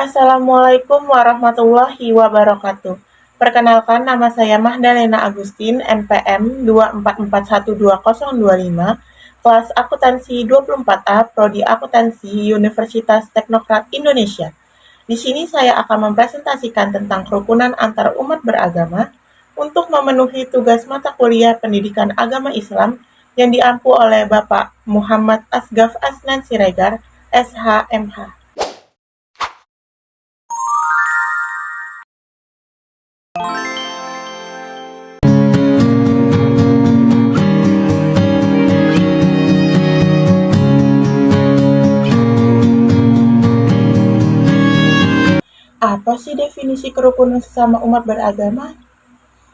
Assalamualaikum warahmatullahi wabarakatuh. Perkenalkan, nama saya Mahdalena Agustin, NPM 2441225, kelas akuntansi 24A, Prodi Akuntansi Universitas Teknokrat Indonesia. Di sini saya akan mempresentasikan tentang kerukunan antar umat beragama untuk memenuhi tugas mata kuliah Pendidikan Agama Islam yang diampu oleh Bapak Muhammad Asgaf Asnan Siregar, SH.MH. Apa sih definisi kerukunan sesama umat beragama?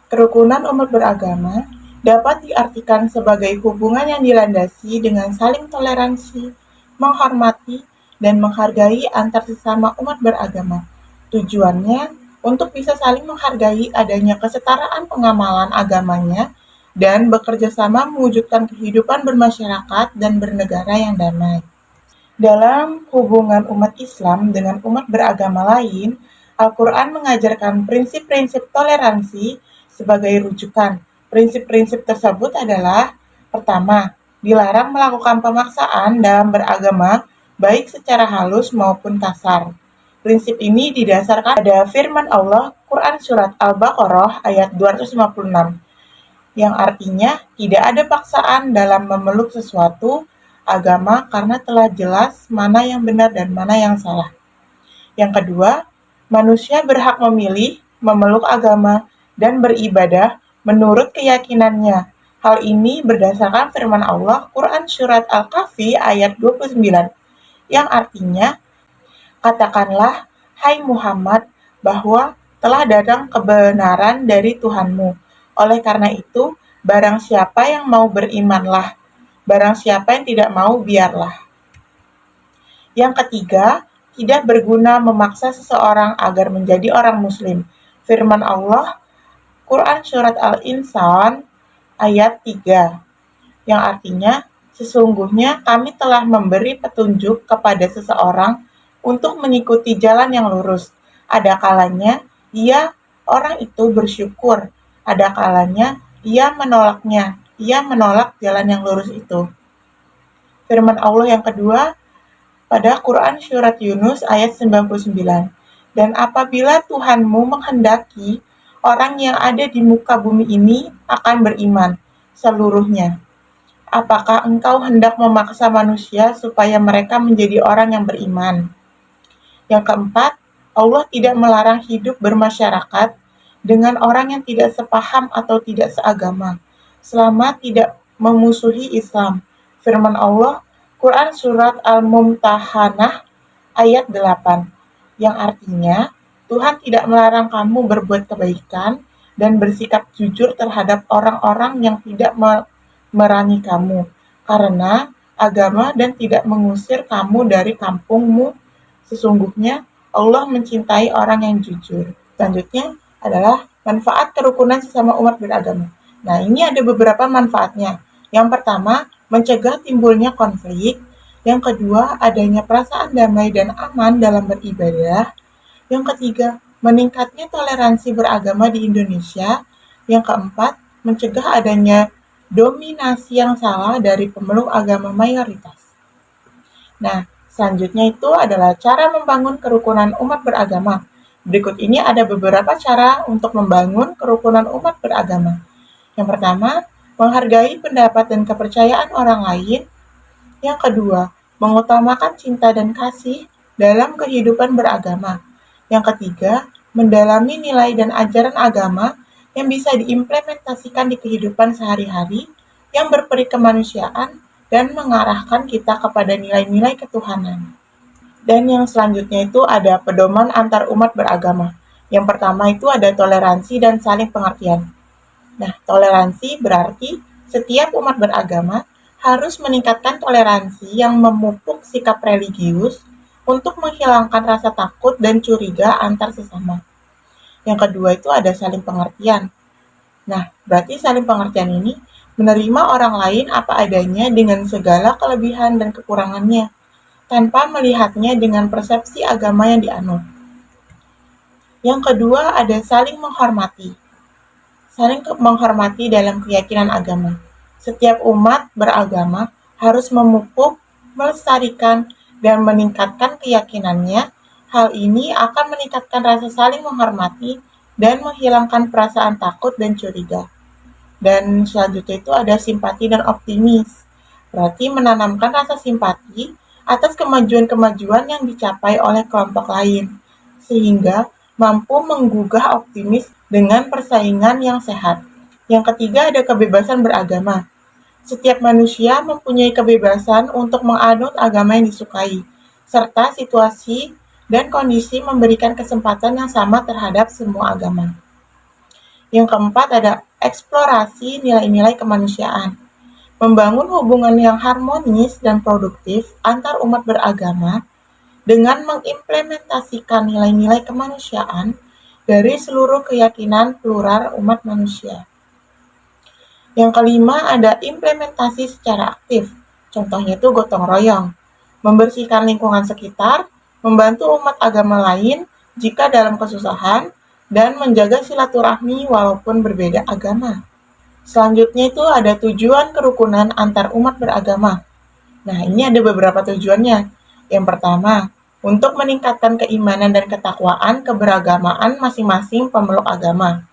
Kerukunan umat beragama dapat diartikan sebagai hubungan yang dilandasi dengan saling toleransi, menghormati, dan menghargai antar sesama umat beragama. Tujuannya untuk bisa saling menghargai adanya kesetaraan pengamalan agamanya dan bekerja sama mewujudkan kehidupan bermasyarakat dan bernegara yang damai. Dalam hubungan umat Islam dengan umat beragama lain, Al-Quran mengajarkan prinsip-prinsip toleransi sebagai rujukan. Prinsip-prinsip tersebut adalah: pertama, dilarang melakukan pemaksaan dalam beragama, baik secara halus maupun kasar. Prinsip ini didasarkan pada firman Allah, Quran Surat Al-Baqarah ayat 256, yang artinya tidak ada paksaan dalam memeluk sesuatu agama karena telah jelas mana yang benar dan mana yang salah. Yang kedua, manusia berhak memilih, memeluk agama, dan beribadah menurut keyakinannya. Hal ini berdasarkan firman Allah, Quran Surat Al-Kahfi ayat 29, yang artinya, katakanlah, hai Muhammad, bahwa telah datang kebenaran dari Tuhanmu. Oleh karena itu, barang siapa yang mau berimanlah, barang siapa yang tidak mau biarlah. Yang ketiga, tidak berguna memaksa seseorang agar menjadi orang muslim. Firman Allah, Quran Surat Al-Insan ayat 3, yang artinya, sesungguhnya kami telah memberi petunjuk kepada seseorang untuk mengikuti jalan yang lurus. Ada kalanya orang itu bersyukur, ada kalanya ia menolak jalan yang lurus itu. Firman Allah yang kedua pada Quran Surat Yunus ayat 99, dan apabila Tuhanmu menghendaki, orang yang ada di muka bumi ini akan beriman seluruhnya. Apakah engkau hendak memaksa manusia supaya mereka menjadi orang yang beriman? Yang keempat, Allah tidak melarang hidup bermasyarakat dengan orang yang tidak sepaham atau tidak seagama, selama tidak memusuhi Islam. Firman Allah, Quran Surat Al-Mumtahanah ayat 8, yang artinya, Tuhan tidak melarang kamu berbuat kebaikan dan bersikap jujur terhadap orang-orang yang tidak memerangi kamu, karena agama dan tidak mengusir kamu dari kampungmu. Sesungguhnya Allah mencintai orang yang jujur. Selanjutnya adalah manfaat kerukunan sesama umat beragama. Nah, ini ada beberapa manfaatnya. Yang pertama, mencegah timbulnya konflik. Yang kedua, adanya perasaan damai dan aman dalam beribadah. Yang ketiga, meningkatnya toleransi beragama di Indonesia. Yang keempat, mencegah adanya dominasi yang salah dari pemeluk agama mayoritas. Nah, selanjutnya itu adalah cara membangun kerukunan umat beragama. Berikut ini ada beberapa cara untuk membangun kerukunan umat beragama. Yang pertama, menghargai pendapat dan kepercayaan orang lain. Yang kedua, mengutamakan cinta dan kasih dalam kehidupan beragama. Yang ketiga, mendalami nilai dan ajaran agama yang bisa diimplementasikan di kehidupan sehari-hari yang berperi kemanusiaan dan mengarahkan kita kepada nilai-nilai ketuhanan. Dan yang selanjutnya itu ada pedoman antar umat beragama. Yang pertama itu ada toleransi dan saling pengertian. Nah, toleransi berarti setiap umat beragama harus meningkatkan toleransi yang memupuk sikap religius untuk menghilangkan rasa takut dan curiga antar sesama. Yang kedua itu ada saling pengertian. Nah, berarti saling pengertian ini menerima orang lain apa adanya dengan segala kelebihan dan kekurangannya, tanpa melihatnya dengan persepsi agama yang dianut. Yang kedua ada saling menghormati. Saling menghormati dalam keyakinan agama. Setiap umat beragama harus memupuk, melestarikan, dan meningkatkan keyakinannya. Hal ini akan meningkatkan rasa saling menghormati dan menghilangkan perasaan takut dan curiga. Dan selanjutnya itu ada simpati dan optimis. Berarti menanamkan rasa simpati atas kemajuan-kemajuan yang dicapai oleh kelompok lain, sehingga mampu menggugah optimis dengan persaingan yang sehat. Yang ketiga ada kebebasan beragama. Setiap manusia mempunyai kebebasan untuk menganut agama yang disukai, serta situasi dan kondisi memberikan kesempatan yang sama terhadap semua agama. Yang keempat ada eksplorasi nilai-nilai kemanusiaan. Membangun hubungan yang harmonis dan produktif antar umat beragama dengan mengimplementasikan nilai-nilai kemanusiaan dari seluruh keyakinan plural umat manusia. Yang kelima ada implementasi secara aktif. Contohnya itu gotong royong, membersihkan lingkungan sekitar, membantu umat agama lain jika dalam kesusahan, dan menjaga silaturahmi walaupun berbeda agama. Selanjutnya itu ada tujuan kerukunan antar umat beragama. Nah, ini ada beberapa tujuannya. Yang pertama, untuk meningkatkan keimanan dan ketakwaan keberagamaan masing-masing pemeluk agama.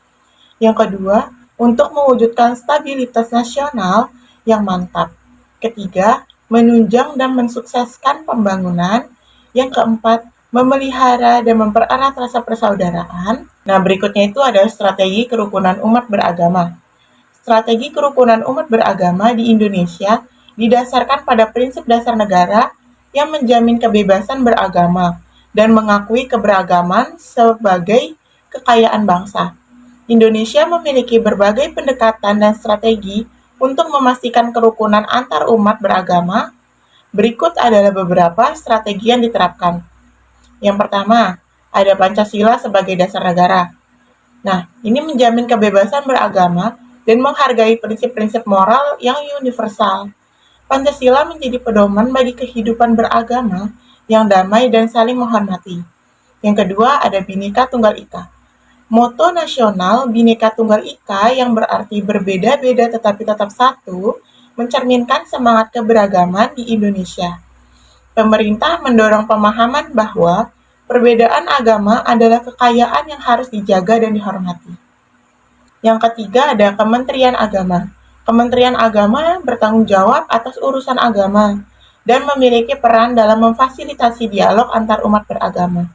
Yang kedua, untuk mewujudkan stabilitas nasional yang mantap. Ketiga, menunjang dan mensukseskan pembangunan. Yang keempat, memelihara dan mempererat rasa persaudaraan. Nah, berikutnya itu ada strategi kerukunan umat beragama. Strategi kerukunan umat beragama di Indonesia didasarkan pada prinsip dasar negara yang menjamin kebebasan beragama dan mengakui keberagaman sebagai kekayaan bangsa. Indonesia memiliki berbagai pendekatan dan strategi untuk memastikan kerukunan antar umat beragama. Berikut adalah beberapa strategi yang diterapkan. Yang pertama, ada Pancasila sebagai dasar negara. Nah, ini menjamin kebebasan beragama dan menghargai prinsip-prinsip moral yang universal. Pancasila menjadi pedoman bagi kehidupan beragama yang damai dan saling menghormati. Yang kedua, ada Bhinneka Tunggal Ika. Moto nasional Bhinneka Tunggal Ika yang berarti berbeda-beda tetapi tetap satu, mencerminkan semangat keberagaman di Indonesia. Pemerintah mendorong pemahaman bahwa perbedaan agama adalah kekayaan yang harus dijaga dan dihormati. Yang ketiga ada Kementerian Agama. Kementerian Agama bertanggung jawab atas urusan agama dan memiliki peran dalam memfasilitasi dialog antar umat beragama,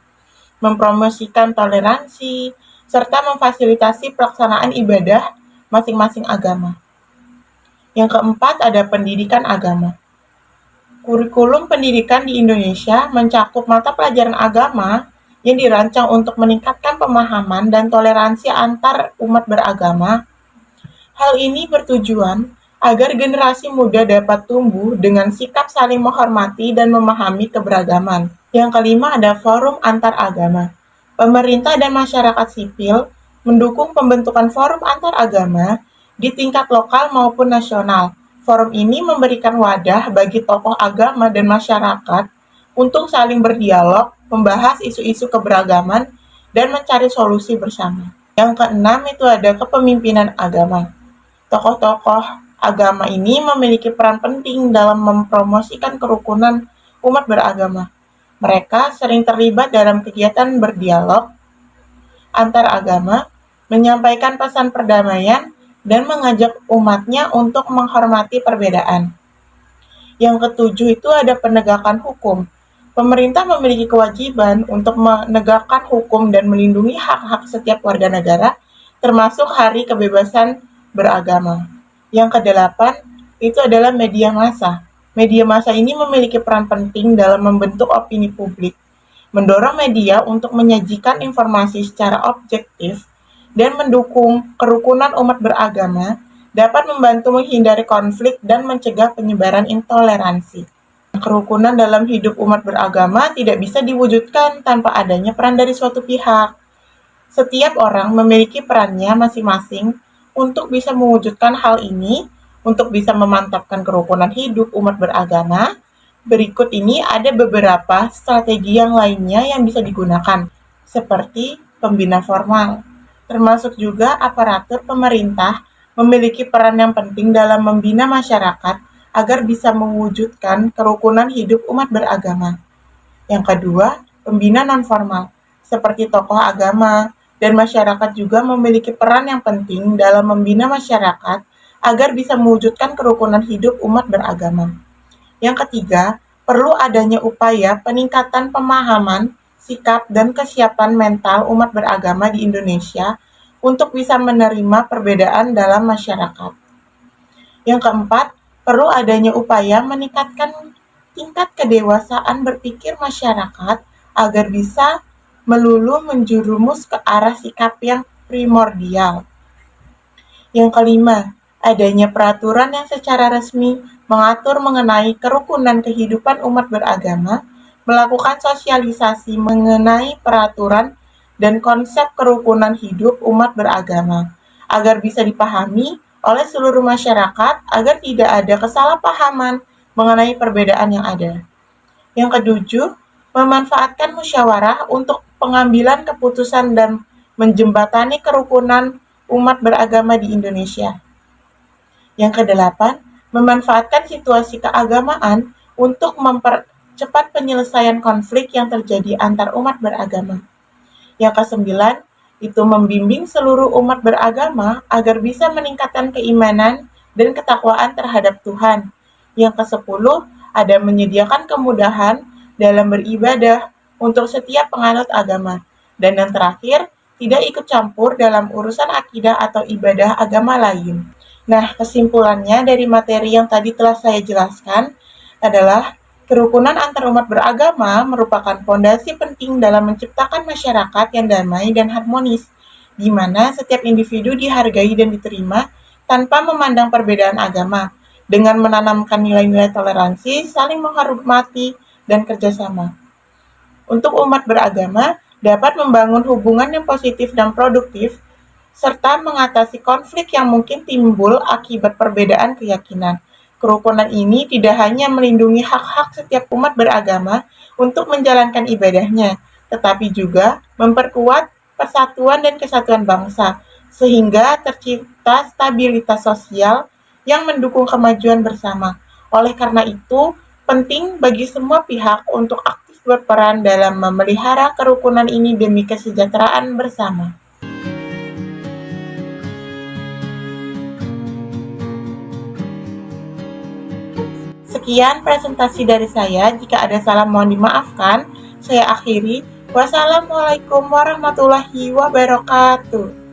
mempromosikan toleransi, serta memfasilitasi pelaksanaan ibadah masing-masing agama. Yang keempat ada pendidikan agama. Kurikulum pendidikan di Indonesia mencakup mata pelajaran agama yang dirancang untuk meningkatkan pemahaman dan toleransi antar umat beragama. Hal ini bertujuan agar generasi muda dapat tumbuh dengan sikap saling menghormati dan memahami keberagaman. Yang kelima ada forum antar agama. Pemerintah dan masyarakat sipil mendukung pembentukan forum antar agama di tingkat lokal maupun nasional. Forum ini memberikan wadah bagi tokoh agama dan masyarakat untuk saling berdialog, membahas isu-isu keberagaman, dan mencari solusi bersama. Yang keenam itu ada kepemimpinan agama. Tokoh-tokoh agama ini memiliki peran penting dalam mempromosikan kerukunan umat beragama. Mereka sering terlibat dalam kegiatan berdialog antar agama, menyampaikan pesan perdamaian, dan mengajak umatnya untuk menghormati perbedaan. Yang ketujuh itu ada penegakan hukum. Pemerintah memiliki kewajiban untuk menegakkan hukum dan melindungi hak-hak setiap warga negara, termasuk Hari Kebebasan Beragama. Yang kedelapan itu adalah media massa. Media massa ini memiliki peran penting dalam membentuk opini publik, mendorong media untuk menyajikan informasi secara objektif, dan mendukung kerukunan umat beragama dapat membantu menghindari konflik dan mencegah penyebaran intoleransi. Kerukunan dalam hidup umat beragama tidak bisa diwujudkan tanpa adanya peran dari suatu pihak. Setiap orang memiliki perannya masing-masing untuk bisa mewujudkan hal ini, untuk bisa memantapkan kerukunan hidup umat beragama. Berikut ini ada beberapa strategi yang lainnya yang bisa digunakan, seperti pembina formal, termasuk juga aparatur pemerintah memiliki peran yang penting dalam membina masyarakat agar bisa mewujudkan kerukunan hidup umat beragama. Yang kedua, pembina non-formal, seperti tokoh agama dan masyarakat juga memiliki peran yang penting dalam membina masyarakat agar bisa mewujudkan kerukunan hidup umat beragama. Yang ketiga, perlu adanya upaya peningkatan pemahaman, sikap, dan kesiapan mental umat beragama di Indonesia untuk bisa menerima perbedaan dalam masyarakat. Yang keempat, perlu adanya upaya meningkatkan tingkat kedewasaan berpikir masyarakat agar bisa melulu menjerumus ke arah sikap yang primordial. Yang kelima, adanya peraturan yang secara resmi mengatur mengenai kerukunan kehidupan umat beragama, melakukan sosialisasi mengenai peraturan dan konsep kerukunan hidup umat beragama, agar bisa dipahami oleh seluruh masyarakat agar tidak ada kesalahpahaman mengenai perbedaan yang ada. Yang ketujuh, memanfaatkan musyawarah untuk pengambilan keputusan dan menjembatani kerukunan umat beragama di Indonesia. Yang kedelapan, memanfaatkan situasi keagamaan untuk mempercepat penyelesaian konflik yang terjadi antar umat beragama. Yang kesembilan, itu membimbing seluruh umat beragama agar bisa meningkatkan keimanan dan ketakwaan terhadap Tuhan. Yang kesepuluh, ada menyediakan kemudahan dalam beribadah untuk setiap penganut agama. Dan yang terakhir, tidak ikut campur dalam urusan akidah atau ibadah agama lain. Nah, kesimpulannya dari materi yang tadi telah saya jelaskan adalah kerukunan antar umat beragama merupakan fondasi penting dalam menciptakan masyarakat yang damai dan harmonis, di mana setiap individu dihargai dan diterima tanpa memandang perbedaan agama, dengan menanamkan nilai-nilai toleransi, saling menghormati, dan kerjasama. Untuk umat beragama, dapat membangun hubungan yang positif dan produktif, serta mengatasi konflik yang mungkin timbul akibat perbedaan keyakinan. Kerukunan ini tidak hanya melindungi hak-hak setiap umat beragama untuk menjalankan ibadahnya, tetapi juga memperkuat persatuan dan kesatuan bangsa, sehingga tercipta stabilitas sosial yang mendukung kemajuan bersama. Oleh karena itu, penting bagi semua pihak untuk aktif berperan dalam memelihara kerukunan ini demi kesejahteraan bersama. Sekian presentasi dari saya. Jika ada salah mohon dimaafkan. Saya akhiri. Wassalamualaikum warahmatullahi wabarakatuh.